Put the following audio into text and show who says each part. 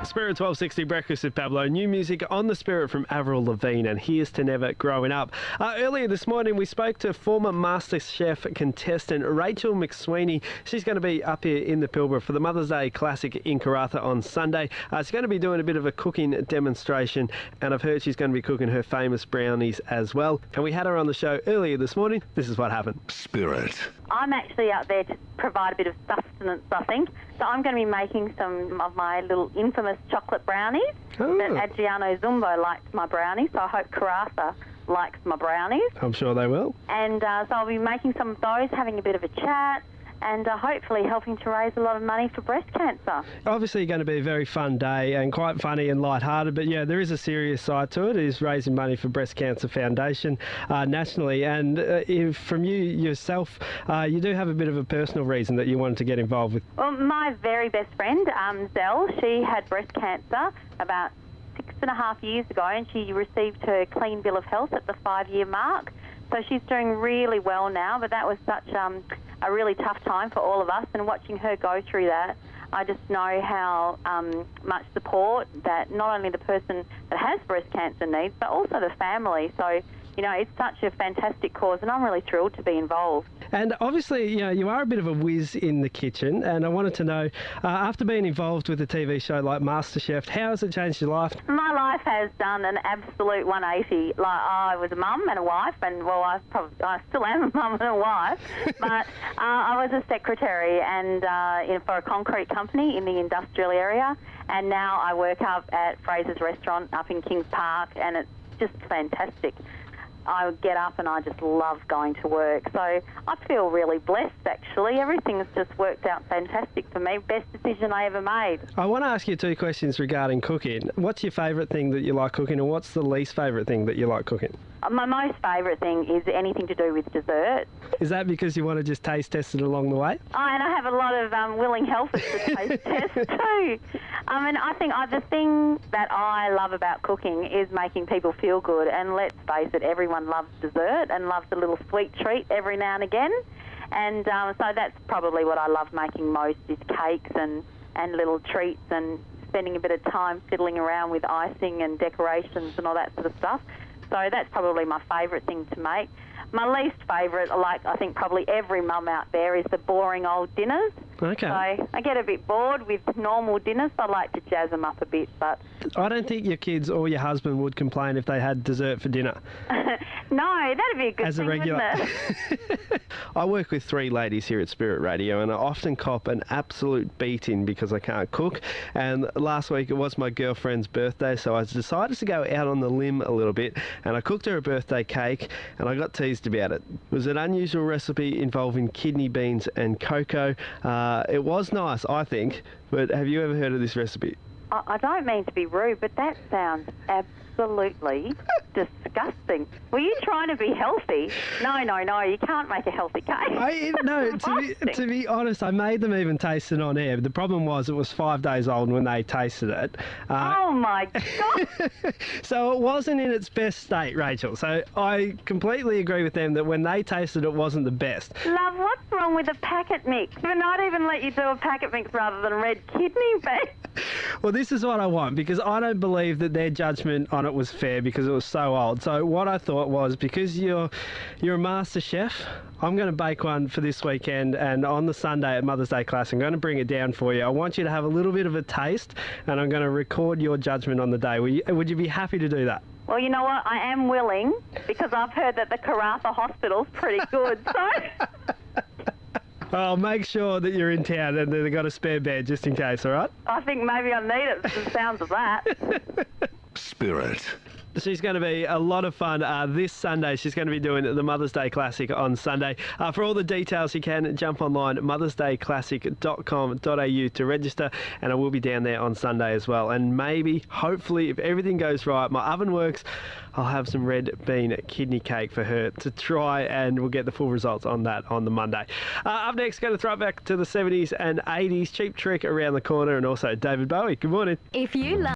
Speaker 1: Spirit 1260 Breakfast with Pablo. New music on the Spirit from Avril Lavigne and Here's to Never Growing Up. Earlier this morning we spoke to former MasterChef contestant Rachel McSweeney. She's going to be up here in the Pilbara for the Mother's Day Classic in Karratha on Sunday. She's going to be doing a bit of a cooking demonstration, and I've heard she's going to be cooking her famous brownies as well. And we had her on the show earlier this morning. This is what happened.
Speaker 2: Spirit.
Speaker 3: I'm actually out there to provide a bit of sustenance, I think. So I'm going to be making some of my little infamous chocolate brownies.
Speaker 1: Oh.
Speaker 3: That Adriano Zumbo likes my brownies, so I hope Karratha likes my brownies.
Speaker 1: I'm sure they will.
Speaker 3: And so I'll be making some of those, having a bit of a chat, and hopefully helping to raise a lot of money for breast cancer.
Speaker 1: Obviously going to be a very fun day and quite funny and light-hearted, but yeah, there is a serious side to it. It is raising money for Breast Cancer Foundation nationally, and from you yourself, you do have a bit of a personal reason that you wanted to get involved with.
Speaker 3: Well, my very best friend, Zell, she had breast cancer about 6.5 years ago, and she received her clean bill of health at the 5-year mark. So she's doing really well now, but that was such a really tough time for all of us, and watching her go through that, I just know how much support that not only the person that has breast cancer needs, but also the family. So, you know, it's such a fantastic cause, and I'm really thrilled to be involved.
Speaker 1: And obviously, you know, you are a bit of a whiz in the kitchen, and I wanted to know, after being involved with a TV show like MasterChef, how has it changed your life?
Speaker 3: My life has done an absolute 180. Like, I was a mum and a wife, and well, I still am a mum and a wife, but I was a secretary and for a concrete company in the industrial area, and now I work up at Fraser's Restaurant up in Kings Park, and it's just fantastic. I get up and I just love going to work. So I feel really blessed, actually. Everything's just worked out fantastic for me. Best decision I ever made.
Speaker 1: I want to ask you 2 questions regarding cooking. What's your favourite thing that you like cooking, and what's the least favourite thing that you like cooking?
Speaker 3: My most favourite thing is anything to do with dessert.
Speaker 1: Is that because you want to just taste test it along the way?
Speaker 3: Oh, and I have a lot of willing helpers to taste test too. And I think the thing that I love about cooking is making people feel good. And let's face it, everyone loves dessert and loves a little sweet treat every now and again. And so that's probably what I love making most, is cakes and little treats, and spending a bit of time fiddling around with icing and decorations and all that sort of stuff. So that's probably my favourite thing to make. My least favourite, like I think probably every mum out there, is the boring old dinners.
Speaker 1: Okay.
Speaker 3: So I get a bit bored with normal dinners. I like to jazz them up a bit, but...
Speaker 1: I don't think your kids or your husband would complain if they had dessert for dinner.
Speaker 3: No, that'd be a good
Speaker 1: As
Speaker 3: thing,
Speaker 1: a regular.
Speaker 3: wouldn't it?
Speaker 1: I work with 3 ladies here at Spirit Radio, and I often cop an absolute beating because I can't cook. And last week it was my girlfriend's birthday, so I decided to go out on the limb a little bit, and I cooked her a birthday cake, and I got teased about it. It was an unusual recipe involving kidney beans and cocoa. It was nice, I think, but have you ever heard of this recipe?
Speaker 3: I don't mean to be rude, but that sounds absolutely disgusting. Were you trying to be healthy? No, you can't make a healthy cake.
Speaker 1: To be honest, I made them even taste it on air. The problem was it was 5 days old when they tasted it.
Speaker 3: Oh my God.
Speaker 1: So it wasn't in its best state, Rachel. So I completely agree with them that when they tasted it wasn't the best.
Speaker 3: Love, what's wrong with a packet mix? Would not even let you do a packet mix rather than red kidney beans.
Speaker 1: Well, this is what I want, because I don't believe that their judgment on it was fair because it was so old. So what I thought was, because you're a master chef, I'm going to bake one for this weekend, and on the Sunday at Mother's Day class, I'm going to bring it down for you. I want you to have a little bit of a taste, and I'm going to record your judgment on the day. Would you be happy to do that?
Speaker 3: Well, you know what? I am willing, because I've heard that the Karratha hospital's pretty good, so...
Speaker 1: I'll make sure that you're in town and they've got a spare bed just in case, all right?
Speaker 3: I think maybe I need it, from the sounds of that.
Speaker 2: Spirit.
Speaker 1: She's going to be a lot of fun this Sunday. She's going to be doing the Mother's Day Classic on Sunday. For all the details, you can jump online at mothersdayclassic.com.au to register, and I will be down there on Sunday as well. And maybe, hopefully, if everything goes right, my oven works, I'll have some red bean kidney cake for her to try, and we'll get the full results on that on the Monday. Up next, going to throw it back to the 70s and 80s. Cheap Trick around the corner, and also David Bowie. Good morning.
Speaker 4: If you love